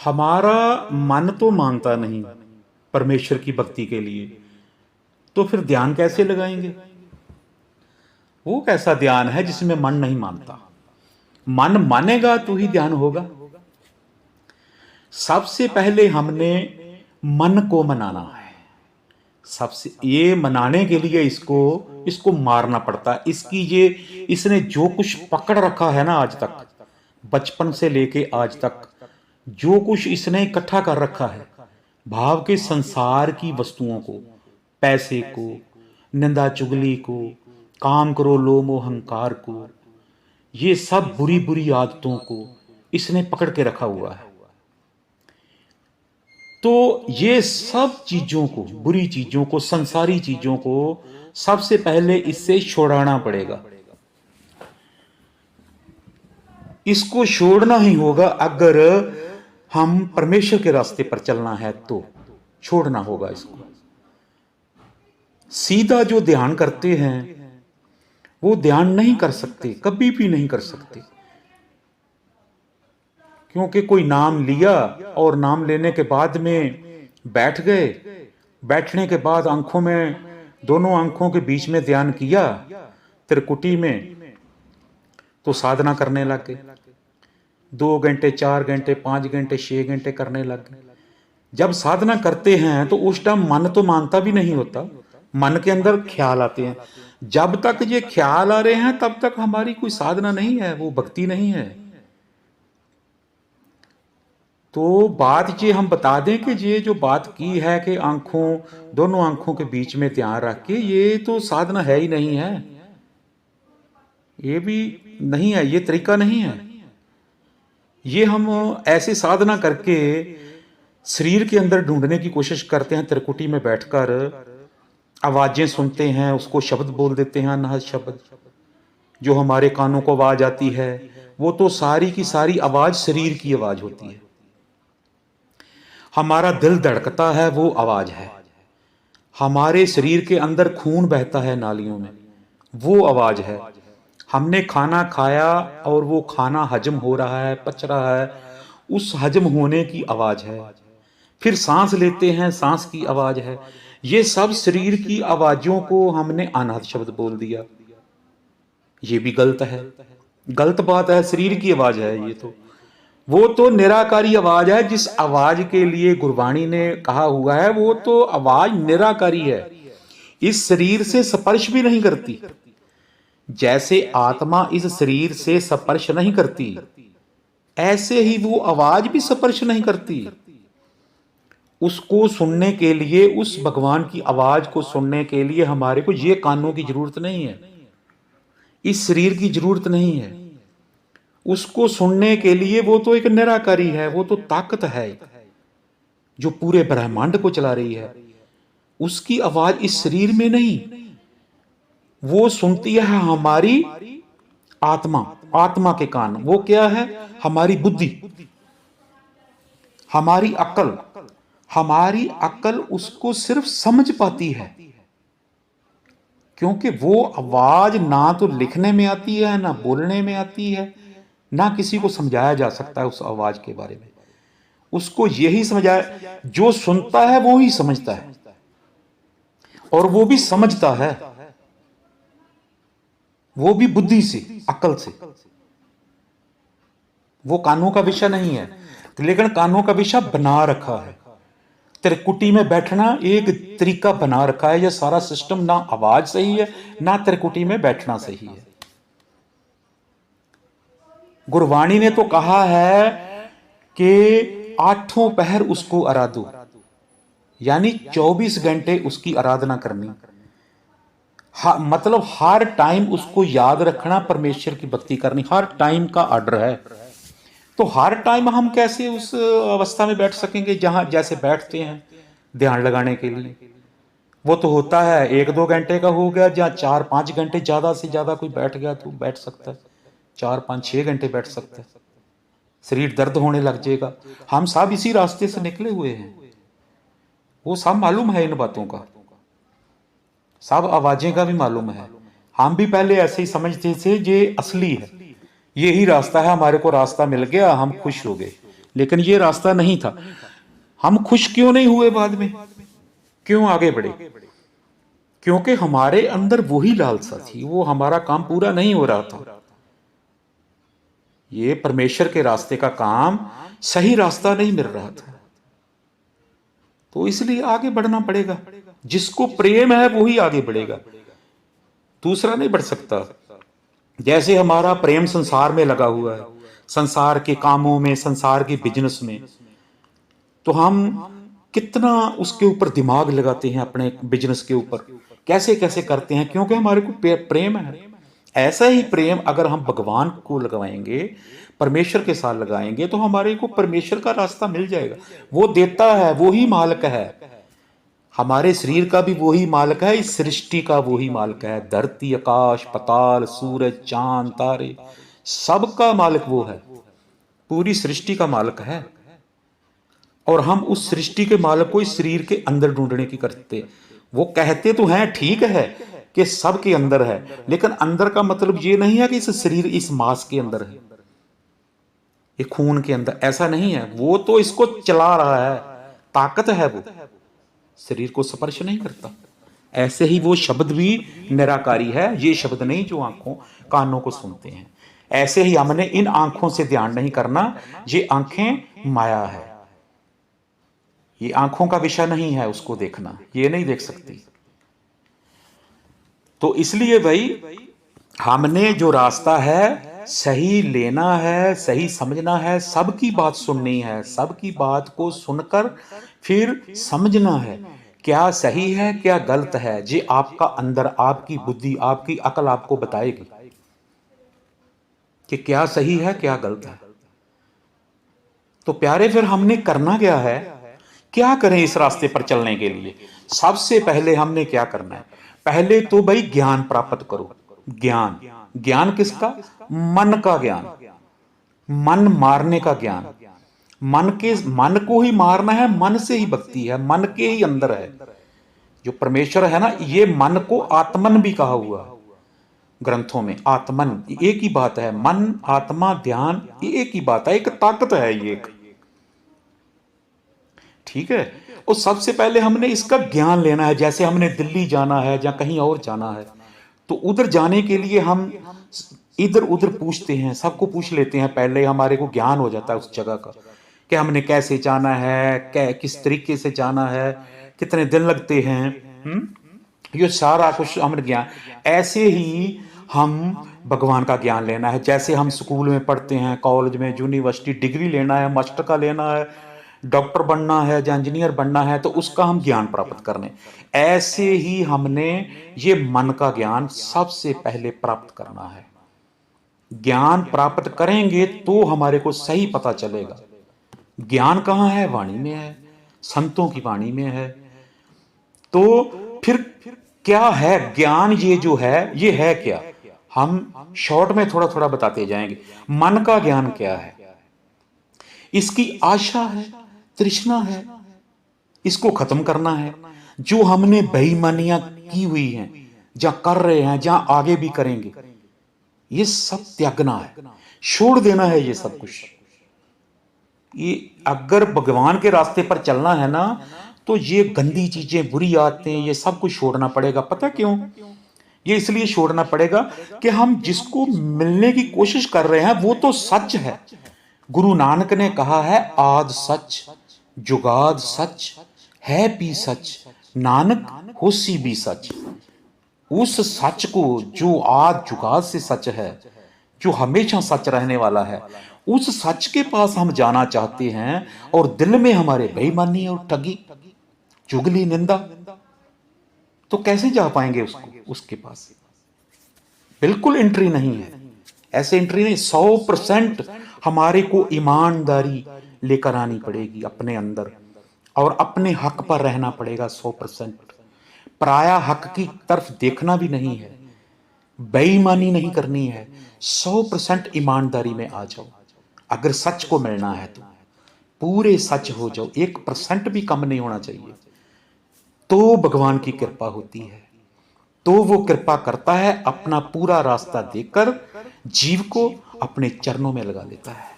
हमारा मन तो मानता नहीं परमेश्वर की भक्ति के लिए, तो फिर ध्यान कैसे लगाएंगे? वो कैसा ध्यान है जिसमें मन नहीं मानता? मन मानेगा तो ही ध्यान होगा। सबसे पहले हमने मन को मनाना है। सबसे ये मनाने के लिए इसको मारना पड़ता है। इसने जो कुछ पकड़ रखा है ना, आज तक, बचपन से लेके आज तक जो कुछ इसने इकट्ठा कर रखा है, भाव के संसार की वस्तुओं को, पैसे को, निंदा चुगली को, काम करो लो मोह अहंकार को, ये सब बुरी बुरी आदतों को इसने पकड़ के रखा हुआ है। तो ये सब चीजों को, बुरी चीजों को, संसारी चीजों को सबसे पहले इससे छोड़ाना पड़ेगा। इसको छोड़ना ही होगा। अगर हम परमेश्वर के रास्ते पर चलना है तो छोड़ना होगा इसको। सीधा जो ध्यान करते हैं वो ध्यान नहीं कर सकते, कभी भी नहीं कर सकते, क्योंकि कोई नाम लिया और नाम लेने के बाद में बैठ गए, बैठने के बाद आंखों में, दोनों आंखों के बीच में ध्यान किया त्रिकुटी में, तो साधना करने लग गए। 2 घंटे, 4 घंटे, 5 घंटे, 6 घंटे करने लग गए। जब साधना करते हैं तो उस टाइम मन तो मानता भी नहीं होता, मन के अंदर ख्याल आते हैं। जब तक ये ख्याल आ रहे हैं तब तक हमारी कोई साधना नहीं है, वो भक्ति नहीं है। तो बात ये हम बता दें कि ये जो बात की है कि आंखों, दोनों आंखों के बीच में ध्यान रख के, ये तो साधना है ही नहीं है, ये भी नहीं है, ये तरीका नहीं है। ये हम ऐसे साधना करके शरीर के अंदर ढूंढने की कोशिश करते हैं, त्रिकुटी में बैठकर आवाजें सुनते हैं, उसको शब्द बोल देते हैं, अनहद शब्द जो हमारे कानों को आवाज आती है, वो तो सारी की सारी आवाज शरीर की आवाज होती है। हमारा दिल धड़कता है, वो आवाज है। हमारे शरीर के अंदर खून बहता है नालियों में, वो आवाज है। हमने खाना खाया और वो खाना हजम हो रहा है, पच रहा है, उस हजम होने की आवाज है। फिर सांस लेते हैं, सांस की आवाज है। ये सब शरीर की आवाजों को हमने अनहद शब्द बोल दिया। ये भी गलत है, गलत बात है। शरीर की आवाज है ये तो, वो तो निराकारी आवाज है। जिस आवाज के लिए गुरबाणी ने कहा हुआ है, वो तो आवाज निराकारी है, इस शरीर से स्पर्श भी नहीं करती। जैसे आत्मा इस शरीर से स्पर्श नहीं करती, ऐसे ही वो आवाज भी स्पर्श नहीं करती। उसको सुनने के लिए, उस भगवान की आवाज को सुनने के लिए हमारे को ये कानों की जरूरत नहीं है, इस शरीर की जरूरत नहीं है। उसको सुनने के लिए वो तो एक निराकारी है, वो तो ताकत है जो पूरे ब्रह्मांड को चला रही है। उसकी आवाज इस शरीर में नहीं, वो सुनती है हमारी आत्मा, आत्मा के कान। वो क्या है? हमारी बुद्धि, हमारी अक्ल। हमारी अक्ल उसको सिर्फ समझ पाती है, क्योंकि वो आवाज ना तो लिखने में आती है, ना बोलने में आती है, ना किसी को समझाया जा सकता है उस आवाज के बारे में। उसको यही समझाया, जो सुनता है वो ही समझता है, और वो भी समझता है, वो भी बुद्धि से, अकल से। वो कानों का विषय नहीं है, लेकिन कानों का विषय बना रखा है। त्रिकुटी में बैठना एक तरीका बना रखा है। यह सारा सिस्टम, ना आवाज सही है, ना त्रिकुटी में बैठना सही है। गुरवाणी ने तो कहा है कि 8 पहर उसको आराधो, यानी 24 घंटे उसकी आराधना करनी। मतलब हर टाइम उसको याद रखना, परमेश्वर की भक्ति करनी, हर टाइम का ऑर्डर है। तो हर टाइम हम कैसे उस अवस्था में बैठ सकेंगे जहां जैसे बैठते हैं ध्यान लगाने के लिए? वो तो होता है 1-2 घंटे का हो गया, जहां 4-5 घंटे ज्यादा से ज्यादा कोई बैठ गया तो बैठ सकता है, 4-5-6 घंटे बैठ सकता है। शरीर दर्द होने लग जाएगा। हम सब इसी रास्ते से निकले हुए हैं, वो सब मालूम है, इन बातों का सब आवाजें का भी मालूम है। हम भी पहले ऐसे ही समझते थे ये असली है, यही रास्ता है, हमारे को रास्ता मिल गया, हम खुश हो गए। लेकिन ये रास्ता नहीं था। हम खुश क्यों नहीं हुए बाद में, क्यों आगे बढ़े? क्योंकि हमारे अंदर वही लालसा थी, वो हमारा काम पूरा नहीं हो रहा था। ये परमेश्वर के रास्ते का काम सही रास्ता नहीं मिल रहा था, तो इसलिए आगे बढ़ना पड़ेगा। जिसको प्रेम है वही आगे बढ़ेगा, दूसरा नहीं बढ़ सकता। जैसे हमारा प्रेम संसार में लगा हुआ है, संसार के कामों में, संसार के बिजनेस में, तो हम कितना उसके ऊपर दिमाग लगाते हैं, अपने बिजनेस के ऊपर कैसे कैसे करते हैं, क्योंकि हमारे को प्रेम है। ऐसा ही प्रेम अगर हम भगवान को लगाएंगे, परमेश्वर के साथ लगाएंगे, तो हमारे को परमेश्वर का रास्ता मिल जाएगा। वो देता है, वो ही मालिक है। हमारे शरीर का भी वही मालिक है, इस सृष्टि का वही मालिक है। धरती, आकाश, पाताल, सूरज, चांद, तारे, सबका मालिक वो है, पूरी सृष्टि का मालिक है। और हम उस सृष्टि के मालिक को इस शरीर के अंदर ढूंढने की करते। वो कहते तो हैं, ठीक है कि सबके अंदर है, लेकिन अंदर का मतलब ये नहीं है कि इस शरीर, इस मांस के अंदर है, ये खून के अंदर, ऐसा नहीं है। वो तो इसको चला रहा है, ताकत है, वो शरीर को स्पर्श नहीं करता। ऐसे ही वो शब्द भी निराकारी है, ये शब्द नहीं जो आंखों कानों को सुनते हैं। ऐसे ही हमने इन आंखों से ध्यान नहीं करना, ये आंखें माया है, ये आंखों का विषय नहीं है उसको देखना, ये नहीं देख सकती। तो इसलिए भाई हमने जो रास्ता है सही लेना है, सही समझना है, सबकी बात सुननी है, सबकी बात को सुनकर फिर समझना है क्या सही है क्या गलत है। ये आपका अंदर, आपकी बुद्धि, आपकी अकल आपको बताएगी कि क्या सही है क्या गलत है। तो प्यारे, फिर हमने करना क्या है, क्या करें इस रास्ते पर चलने के लिए? सबसे पहले हमने क्या करना है? पहले तो भाई ज्ञान प्राप्त करो। ज्ञान, ज्ञान किसका? मन का ज्ञान, मन मारने का ज्ञान। मन को ही मारना है, मन से ही भक्ति है, मन के ही अंदर है जो परमेश्वर है ना। ये मन को आत्मन भी कहा हुआ ग्रंथों में। आत्मन एक ही बात है, मन, आत्मा, ध्यान, एक ही बात है, एक ताकत है ये एक, ठीक है। और सबसे पहले हमने इसका ज्ञान लेना है। जैसे हमने दिल्ली जाना है या कहीं और जाना है, तो उधर जाने के लिए हम इधर उधर पूछते हैं, सबको पूछ लेते हैं, पहले हमारे को ज्ञान हो जाता है उस जगह का कि हमने कैसे जाना है, किस तरीके से जाना है, कितने दिन लगते हैं, ये सारा कुछ हमने ज्ञान। ऐसे ही हम भगवान का ज्ञान लेना है। जैसे हम स्कूल में पढ़ते हैं, कॉलेज में, यूनिवर्सिटी, डिग्री लेना है, मास्टर का लेना है, डॉक्टर बनना है या इंजीनियर बनना है, तो उसका हम ज्ञान प्राप्त करने। ऐसे ही हमने ये मन का ज्ञान सबसे पहले प्राप्त करना है। ज्ञान प्राप्त करेंगे तो हमारे को सही पता चलेगा। ज्ञान कहाँ है? वाणी में है, संतों की वाणी में है। तो फिर क्या है ज्ञान? ये जो है ये है क्या? हम शॉर्ट में थोड़ा थोड़ा बताते जाएंगे। मन का ज्ञान क्या है? इसकी आशा है, तृष्णा है, इसको खत्म करना है। जो हमने बेईमानियां की हुई हैं, जहां कर रहे हैं, जहां आगे भी करेंगे, ये सब त्यागना है, छोड़ देना है ये सब कुछ। ये अगर भगवान के रास्ते पर चलना है ना, तो ये गंदी चीजें, बुरी आदतें, ये सब कुछ छोड़ना पड़ेगा। पता क्यों? ये इसलिए छोड़ना पड़ेगा कि हम जिसको मिलने की कोशिश कर रहे हैं वो तो सच है। गुरु नानक ने कहा है, आद सच, जुगाद सच, है भी सच, नानक होसी भी सच। उस सच को जो आद जुगाद से सच है, जो हमेशा सच रहने वाला है, उस सच के पास हम जाना चाहते हैं, और दिल में हमारे बेईमानी और ठगी, चुगली, निंदा, तो कैसे जा पाएंगे उसके पास? बिल्कुल एंट्री नहीं है, ऐसे एंट्री नहीं। 100% हमारे को ईमानदारी लेकर आनी पड़ेगी अपने अंदर, और अपने हक पर रहना पड़ेगा 100%। पराया हक की तरफ देखना भी नहीं है, बेईमानी नहीं करनी है, 100% ईमानदारी में आ जाओ। अगर सच को मिलना है तो पूरे सच हो जाओ, 1% भी कम नहीं होना चाहिए। तो भगवान की कृपा होती है, तो वो कृपा करता है, अपना पूरा रास्ता देकर जीव को अपने चरणों में लगा लेता है।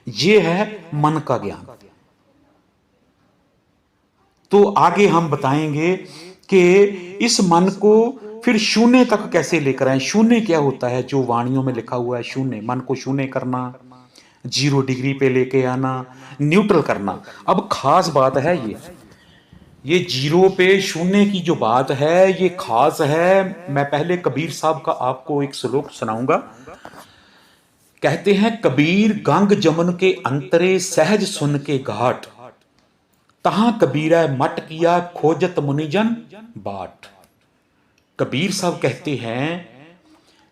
ये है मन का ज्ञान। तो आगे हम बताएंगे कि इस मन को फिर शून्य तक कैसे लेकर आए। शून्य क्या होता है, जो वाणियों में लिखा हुआ है, शून्य, मन को शून्य करना, 0 डिग्री पे लेके आना, न्यूट्रल करना। अब खास बात है ये 0 पे शून्य की जो बात है ये खास है। मैं पहले कबीर साहब का आपको एक श्लोक सुनाऊंगा। कहते हैं, कबीर गंग जमुन के अंतरे सहज सुन के घाट, तहां कबीरा मट किया खोजत मुनिजन बाट। कबीर साहब कहते हैं,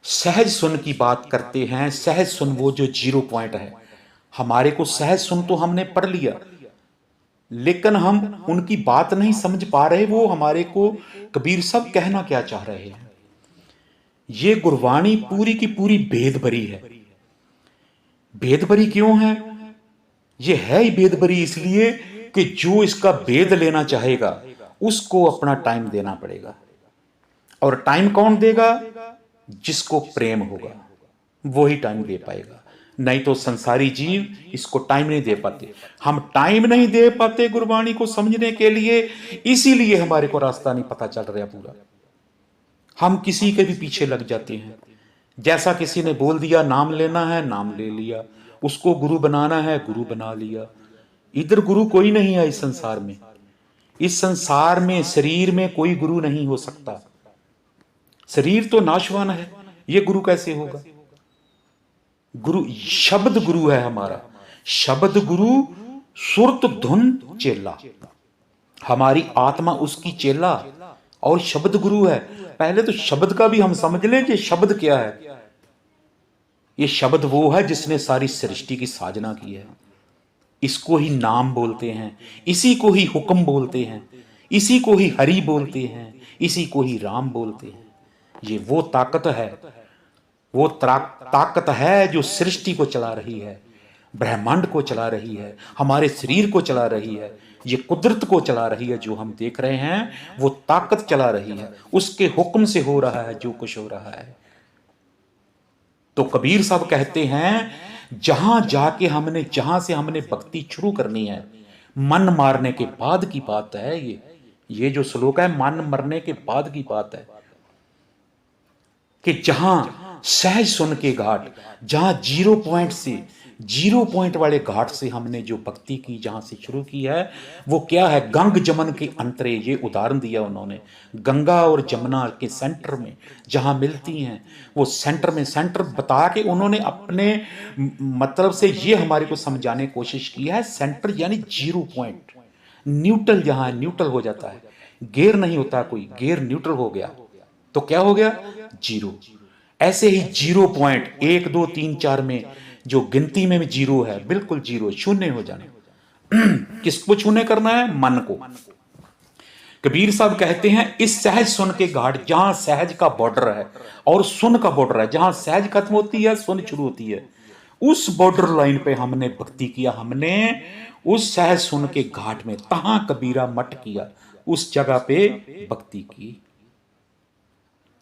सहज सुन की बात करते हैं। सहज सुन वो जो 0 पॉइंट है, हमारे को सहज सुन तो हमने पढ़ लिया, लेकिन हम उनकी बात नहीं समझ पा रहे। वो हमारे को कबीर साहब कहना क्या चाह रहे हैं। ये गुरबाणी पूरी की पूरी भेद भरी है। भेद भरी क्यों है? ये है ही भेद भरी इसलिए कि जो इसका भेद लेना चाहेगा उसको अपना टाइम देना पड़ेगा। और टाइम कौन देगा? जिसको प्रेम होगा वो ही टाइम दे पाएगा, नहीं तो संसारी जीव इसको टाइम नहीं दे पाते। हम टाइम नहीं दे पाते गुरबाणी को समझने के लिए, इसीलिए हमारे को रास्ता नहीं पता चल रहा पूरा। हम किसी के भी पीछे लग जाते हैं। जैसा किसी ने बोल दिया नाम लेना है, नाम ले लिया, उसको गुरु बनाना है, गुरु बना लिया। इधर गुरु कोई नहीं है इस संसार में। इस संसार में शरीर में कोई गुरु नहीं हो सकता। शरीर तो नाशवान है, ये गुरु कैसे होगा? गुरु शब्द गुरु है हमारा। शब्द गुरु सुरत धुन चेला, हमारी आत्मा उसकी चेला और शब्द गुरु है। पहले तो शब्द का भी हम समझ लें कि शब्द क्या है। ये शब्द वो है जिसने सारी सृष्टि की साजना की है। इसको ही नाम बोलते हैं, इसी को ही हुक्म बोलते हैं, इसी को ही हरि बोलते हैं, इसी को ही राम बोलते हैं। ये वो ताकत है, वो ताकत है जो सृष्टि को चला रही है, ब्रह्मांड को चला रही है, हमारे शरीर को चला रही है, ये कुदरत को चला रही है। जो हम देख रहे हैं वो ताकत चला रही है, उसके हुक्म से हो रहा है जो कुछ हो रहा है। तो कबीर साहब कहते हैं, जहां जाके जहां से हमने भक्ति शुरू करनी है, मन मारने के बाद की बात है। ये जो श्लोक है मन मरने के बाद की बात है कि जहां सहज सुन के घाट, जहां 0 पॉइंट वाले घाट से हमने जो भक्ति की, जहां से शुरू की है, वो क्या है? गंग जमन के अंतरे। ये उदाहरण दिया उन्होंने, गंगा और जमुना के सेंटर में जहां मिलती हैं, वो सेंटर में सेंटर बता के उन्होंने अपने मतलब से ये हमारे को समझाने की कोशिश की है। सेंटर यानी 0 पॉइंट, न्यूट्रल, जहां न्यूट्रल हो जाता है, गेयर नहीं होता कोई, गेयर न्यूट्रल हो गया तो क्या हो गया? 0। ऐसे ही 0 पॉइंट 1 2 3 4 में जो गिनती में भी 0 है, बिल्कुल 0, शून्य हो जाने। किसको शून्य करना है? मन को। कबीर साहब कहते हैं, इस सहज सुन के घाट, जहां सहज का बॉर्डर है और सुन का बॉर्डर है, जहां सहज खत्म होती है सुन शुरू होती है, उस बॉर्डर लाइन पे हमने भक्ति किया। हमने उस सहज सुन के घाट में, तहां कबीरा मट किया, उस जगह पे भक्ति की।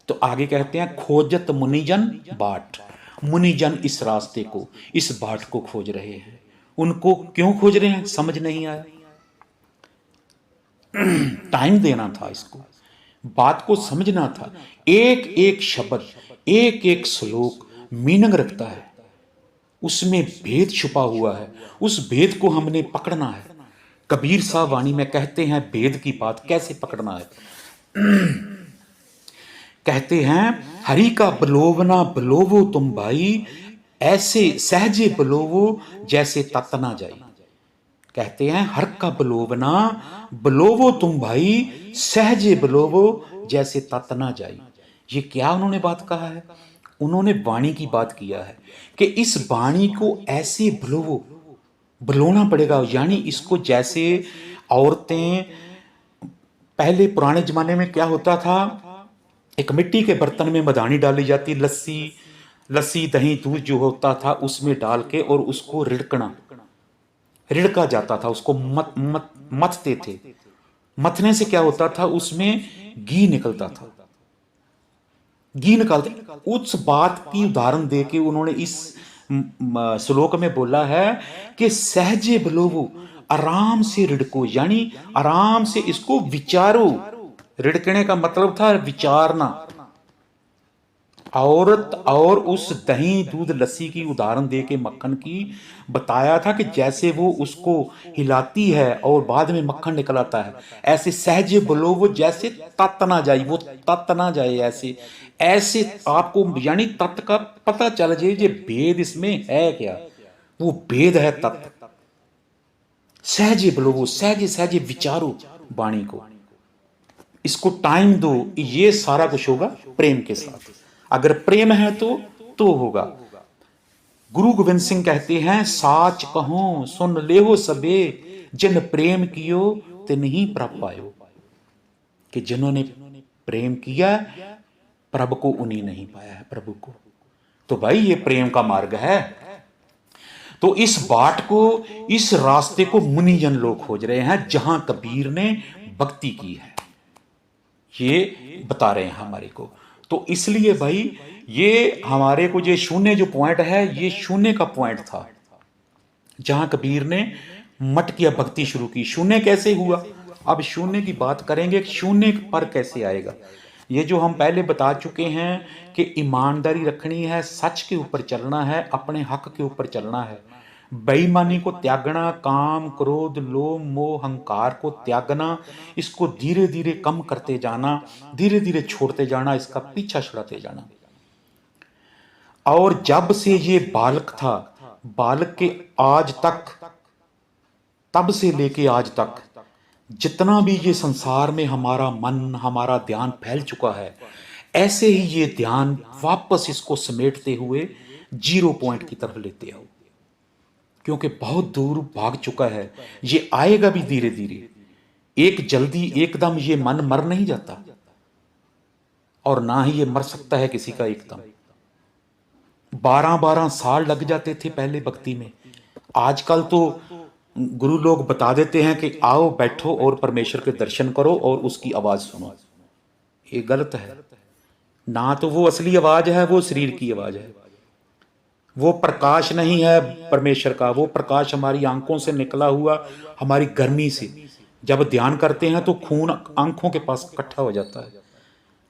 तो आगे कहते हैं, खोजत मुनिजन बाट। मुनिजन इस रास्ते को, इस बाट को खोज रहे हैं। उनको क्यों खोज रहे हैं समझ नहीं आया। टाइम देना था, इसको बात को समझना था। एक एक शब्द, एक एक श्लोक मीनिंग रखता है, उसमें भेद छुपा हुआ है। उस भेद को हमने पकड़ना है। कबीर साहब वाणी में कहते हैं भेद की बात कैसे पकड़ना है। कहते हैं, हरि का बलोवना बलोवो तुम भाई, ऐसे सहजे बलोवो जैसे तत ना जाई। कहते हैं, हर का बलोवना बलोवो तुम भाई, सहजे बलोवो जैसे तत ना जाई। ये क्या उन्होंने बात कहा है? उन्होंने वाणी की बात किया है कि इस वाणी को ऐसे बलोवो, बलोना पड़ेगा। यानी इसको जैसे औरतें, पहले पुराने जमाने में क्या होता था, एक मिट्टी के बर्तन में मधानी डाली जाती, लस्सी दही दूध जो होता था उसमें डाल के, और उसको रिड़का जाता था, उसको मथते थे। मथने से क्या होता था, उसमें घी निकलता था, घी निकालते। उस बात की उदाहरण देके उन्होंने इस श्लोक में बोला है कि सहजे बलोवो, आराम से रिड़को, यानी आराम से इसको विचारो। रिड़कने का मतलब था विचारना। औरत और उस दही दूध लस्सी की उदाहरण दे के मक्खन की बताया था कि जैसे वो उसको हिलाती है और बाद में मक्खन निकल आता है, ऐसे सहजे बोलो वो जैसे तत ना जाए, वो तत ना जाए, ऐसे ऐसे आपको यानी तत्व का पता चल जाए ये भेद इसमें है क्या, वो भेद है तत्व। सहजे बोलो वो, सहजे सहजे विचारो वाणी को, इसको टाइम दो, ये सारा कुछ होगा प्रेम के साथ। अगर प्रेम है तो होगा। गुरु गोविंद सिंह कहते हैं, साच कहो सुन ले हो सबे, जिन प्रेम कियो तिन ही प्रभ पायो, कि जिन्होंने प्रेम किया प्रभु को उन्हीं नहीं पाया है, प्रभु को। तो भाई ये प्रेम का मार्ग है। तो इस बाट को, इस रास्ते को मुनिजन लोग खोज रहे हैं, जहां कबीर ने भक्ति की है, ये बता रहे हैं हमारे को। तो इसलिए भाई ये हमारे को, ये शून्य जो पॉइंट है, ये शून्य का पॉइंट था जहां कबीर ने मठ किया, भक्ति शुरू की। शून्य कैसे हुआ, अब शून्य की बात करेंगे, शून्य पर कैसे आएगा। ये जो हम पहले बता चुके हैं कि ईमानदारी रखनी है, सच के ऊपर चलना है, अपने हक के ऊपर चलना है, बेईमानी को त्यागना, काम क्रोध लोभ मोह अहंकार को त्यागना, इसको धीरे धीरे कम करते जाना, धीरे धीरे छोड़ते जाना, इसका पीछा छुड़ाते जाना। और जब से ये बालक था, बालक के आज तक, तब से लेके आज तक जितना भी ये संसार में हमारा मन, हमारा ध्यान फैल चुका है, ऐसे ही ये ध्यान वापस इसको समेटते हुए जीरो पॉइंट की तरफ लेते आओ, क्योंकि बहुत दूर भाग चुका है। ये आएगा भी धीरे धीरे, एक जल्दी एकदम ये मन मर नहीं जाता, और ना ही ये मर सकता है किसी का एकदम। 12-12 साल लग जाते थे पहले भक्ति में। आजकल तो गुरु लोग बता देते हैं कि आओ बैठो और परमेश्वर के दर्शन करो और उसकी आवाज सुनो। ये गलत है। ना तो वो असली आवाज है, वो शरीर की आवाज है। वो प्रकाश नहीं है परमेश्वर का, वो प्रकाश हमारी आंखों से निकला हुआ, हमारी गर्मी से। जब ध्यान करते हैं तो खून आंखों के पास इकट्ठा हो जाता है,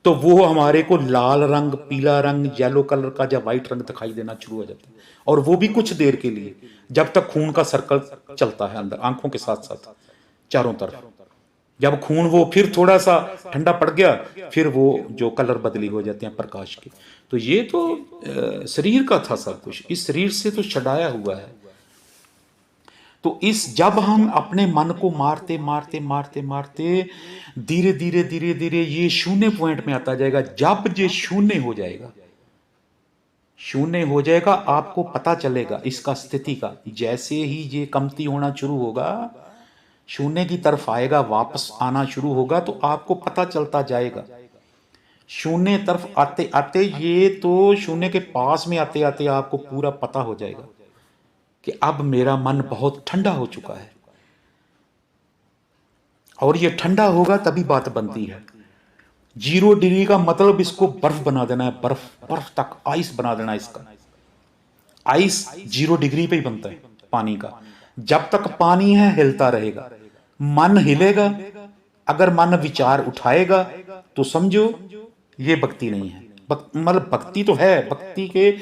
तो वो हमारे को लाल रंग, पीला रंग, येलो कलर का या व्हाइट रंग दिखाई देना शुरू हो जाता है, और वो भी कुछ देर के लिए, जब तक खून का सर्कल चलता है अंदर आंखों के साथ साथ चारों तरफ। जब खून वो फिर थोड़ा सा ठंडा पड़ गया, फिर वो जो कलर बदली हो जाते हैं प्रकाश के। तो ये तो शरीर का था सब कुछ, इस शरीर से तो छड़ाया हुआ है। तो इस जब हम अपने मन को मारते मारते मारते मारते धीरे धीरे धीरे धीरे ये शून्य पॉइंट में आता जाएगा। जब ये शून्य हो जाएगा, शून्य हो जाएगा, आपको पता चलेगा इसका स्थिति का। जैसे ही ये कमती होना शुरू होगा, शून्य की तरफ आएगा, वापस आना शुरू होगा, तो आपको पता चलता जाएगा। शून्य तरफ आते आते, ये तो शून्य के पास में आते आते आपको पूरा पता हो जाएगा कि अब मेरा मन बहुत ठंडा हो चुका है। और ये ठंडा होगा तभी बात बनती है। 0 डिग्री का मतलब इसको बर्फ बना देना है, बर्फ, बर्फ तक आइस बना देना है इसका। आइस 0 डिग्री पे ही बनता है पानी का। जब तक पानी है हिलता रहेगा, मन हिलेगा, अगर मन विचार उठाएगा तो समझो ये भक्ति नहीं है। मतलब भक्ति तो है, भक्ति के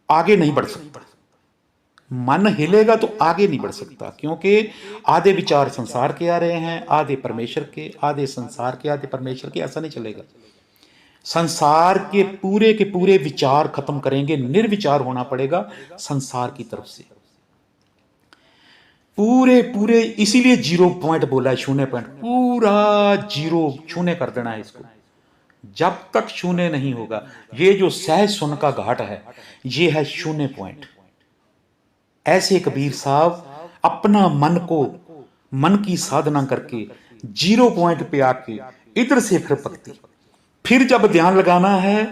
आगे नहीं बढ़ सकता। मन हिलेगा तो आगे नहीं बढ़ सकता, क्योंकि आधे विचार संसार के आ रहे हैं, आधे परमेश्वर के, आधे संसार के, आधे परमेश्वर के। ऐसा नहीं चलेगा। संसार के पूरे विचार खत्म करेंगे, निर्विचार होना पड़ेगा संसार की तरफ से। पूरे इसीलिए 0 पॉइंट बोला है, शून्य पॉइंट, पूरा 0 शून्य कर देना है इसको। जब तक शून्य नहीं होगा, ये जो सहज सुन का घाट है, ये है शून्य पॉइंट। ऐसे कबीर साहब अपना मन को, मन की साधना करके 0 पॉइंट पे आके इधर से फिर भक्ति। फिर जब ध्यान लगाना है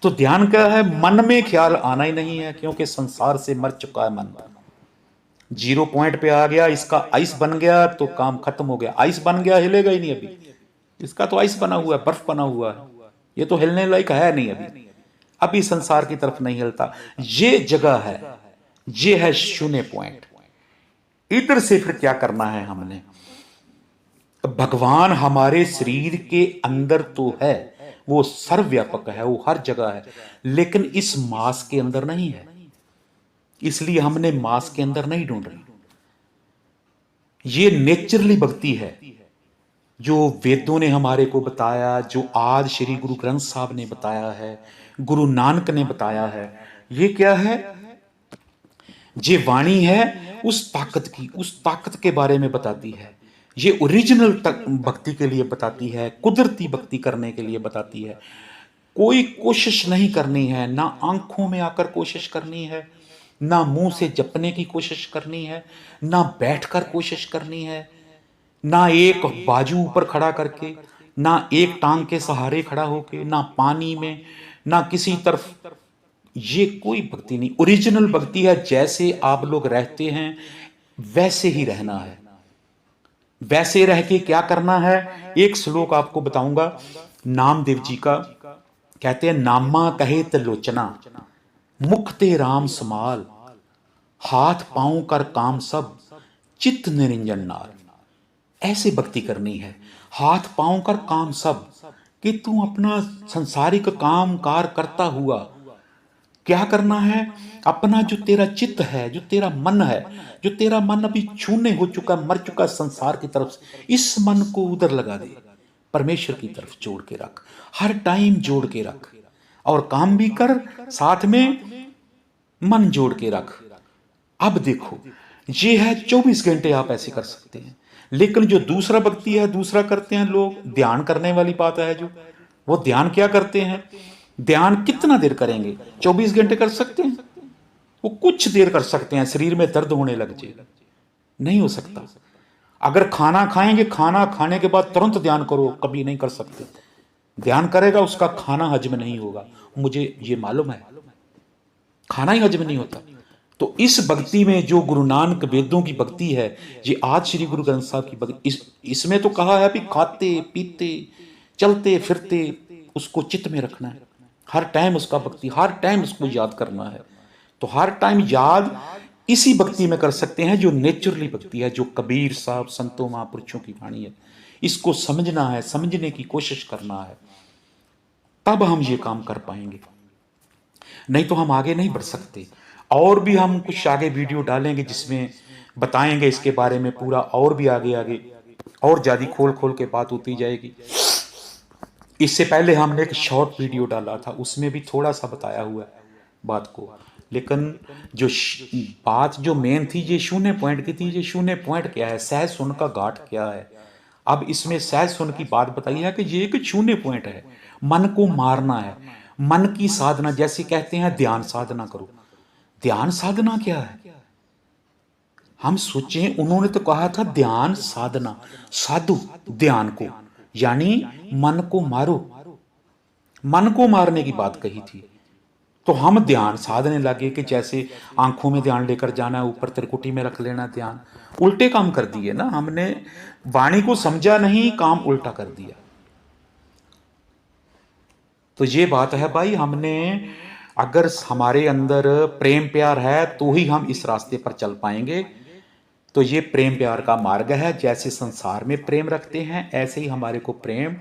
तो ध्यान क्या है, मन में ख्याल आना ही नहीं है, क्योंकि संसार से मर चुका है मन। 0 पॉइंट पे आ गया, इसका आइस बन गया तो काम खत्म हो गया। आइस बन गया, हिलेगा ही नहीं अभी। इसका तो आइस बना हुआ है, बर्फ बना हुआ है, ये तो हिलने लायक है नहीं अभी। अभी संसार की तरफ नहीं हिलता। ये जगह है ये है 0 पॉइंट। इधर से फिर क्या करना है हमने? भगवान हमारे शरीर के अंदर तो है, वो सर्वव्यापक है, वो हर जगह है, लेकिन इस मांस के अंदर नहीं है। इसलिए हमने मांस के अंदर नहीं ढूंढना। ये नेचुरली भक्ति है जो वेदों ने हमारे को बताया, जो आज श्री गुरु ग्रंथ साहब ने बताया है, गुरु नानक ने बताया है। ये क्या है? ये वाणी है उस ताकत की, उस ताकत के बारे में बताती है। ये ओरिजिनल भक्ति के लिए बताती है, कुदरती भक्ति करने के लिए बताती है। कोई कोशिश नहीं करनी है, ना आंखों में आकर कोशिश करनी है, ना मुंह से जपने की कोशिश करनी है, ना बैठकर कोशिश करनी है, ना एक बाजू ऊपर खड़ा करके, ना एक टांग के सहारे खड़ा होके, ना पानी में, ना किसी तरफ। ये कोई भक्ति नहीं। ओरिजिनल भक्ति है जैसे आप लोग रहते हैं वैसे ही रहना है। वैसे रह के क्या करना है? एक श्लोक आपको बताऊंगा नामदेव जी का। कहते हैं, नामा कहे त्रिलोचना, मुख ते राम समाल, हाथ पांव कर काम सब, चित्त निरंजन नार। ऐसे भक्ति करनी है, हाथ पांव कर काम सब, कि तू अपना संसारिक काम कार करता हुआ क्या करना है? अपना जो तेरा चित्त है, जो तेरा मन है, जो तेरा मन अभी छूने हो चुका, मर चुका संसार की तरफ से, इस मन को उधर लगा दे, परमेश्वर की तरफ जोड़ के रख, हर टाइम जोड़ के रख, और काम भी कर, साथ में मन जोड़ के रख। अब देखो, ये है 24 घंटे आप ऐसे कर सकते हैं। लेकिन जो दूसरा भक्ति है, दूसरा करते हैं लोग, ध्यान करने वाली बात है, जो वो ध्यान क्या करते हैं? ध्यान कितना देर करेंगे? 24 घंटे कर सकते हैं? वो कुछ देर कर सकते हैं, शरीर में दर्द होने लग जाएगा, नहीं हो सकता। अगर खाना खाएंगे, खाना खाने के बाद तुरंत ध्यान करो, कभी नहीं कर सकते। ध्यान करेगा उसका खाना हजम नहीं होगा, मुझे ये मालूम है, खाना ही हजम नहीं होता। तो इस भक्ति में जो गुरु नानक वेदों की भक्ति है, ये आज श्री गुरु ग्रंथ साहब की भक्ति, इसमें तो कहा है भी खाते पीते चलते फिरते उसको चित्त में रखना है, हर टाइम उसका भक्ति, हर टाइम उसको याद करना है। तो हर टाइम याद इसी भक्ति में कर सकते हैं जो नेचुरली भक्ति है, जो कबीर साहब संतों महापुरुषों की वाणी है। इसको समझना है, समझने की कोशिश करना है, तब हम ये काम कर पाएंगे, नहीं तो हम आगे नहीं बढ़ सकते। और भी हम कुछ आगे वीडियो डालेंगे जिसमें बताएंगे इसके बारे में पूरा, और भी आगे आगे और ज्यादा खोल खोल के बात होती जाएगी। इससे पहले हमने एक शॉर्ट वीडियो डाला था, उसमें भी थोड़ा सा बताया हुआ है बात को, लेकिन जो बात जो मेन थी ये 0 पॉइंट की थी। ये 0 पॉइंट क्या है, सहज सुन का घाट क्या है। अब इसमें सहज सुन की बात बताई है कि ये एक 0 पॉइंट है, मन को मारना है, मन की साधना। जैसे कहते हैं ध्यान साधना करो, ध्यान साधना क्या है? हम सोचें, उन्होंने तो कहा था ध्यान साधना, साधु ध्यान को, यानी मन को मारो, मन को मारने की बात कही थी। तो हम ध्यान साधने लगे कि जैसे आंखों में ध्यान लेकर जाना, ऊपर त्रिकुटी में रख लेना ध्यान। उल्टे काम कर दिए ना हमने, वाणी को समझा नहीं, काम उल्टा कर दिया। तो ये बात है भाई, हमने अगर हमारे अंदर प्रेम प्यार है तो ही हम इस रास्ते पर चल पाएंगे। तो ये प्रेम प्यार का मार्ग है। जैसे संसार में प्रेम रखते हैं, ऐसे ही हमारे को प्रेम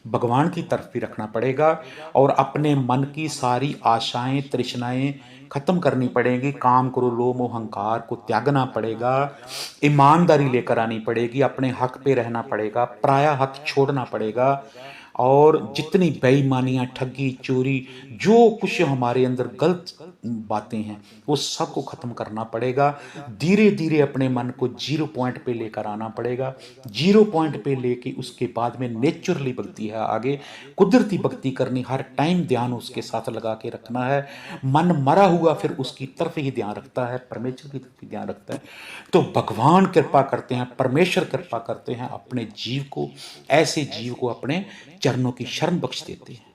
भगवान की तरफ भी रखना पड़ेगा, और अपने मन की सारी आशाएं तृष्णाएं खत्म करनी पड़ेगी। काम क्रोध लोभ मोह अहंकार को त्यागना पड़ेगा, ईमानदारी लेकर आनी पड़ेगी, अपने हक पे रहना पड़ेगा, पराया हक छोड़ना पड़ेगा, और जितनी बेईमानियां, ठगी, चोरी, जो कुछ हमारे अंदर गलत बातें हैं, वो सबको खत्म करना पड़ेगा। धीरे धीरे अपने मन को 0 पॉइंट पे लेकर आना पड़ेगा। 0 पॉइंट पे लेके उसके बाद में नेचुरली भक्ति है, आगे कुदरती भक्ति करनी, हर टाइम ध्यान उसके साथ लगा के रखना है। मन मरा हुआ फिर उसकी तरफ ही ध्यान रखता है, परमेश्वर की तरफ ही ध्यान रखता है। तो भगवान कृपा करते हैं, परमेश्वर कृपा करते हैं, अपने जीव को, ऐसे जीव को अपने चरणों की शरण बख्श देते हैं।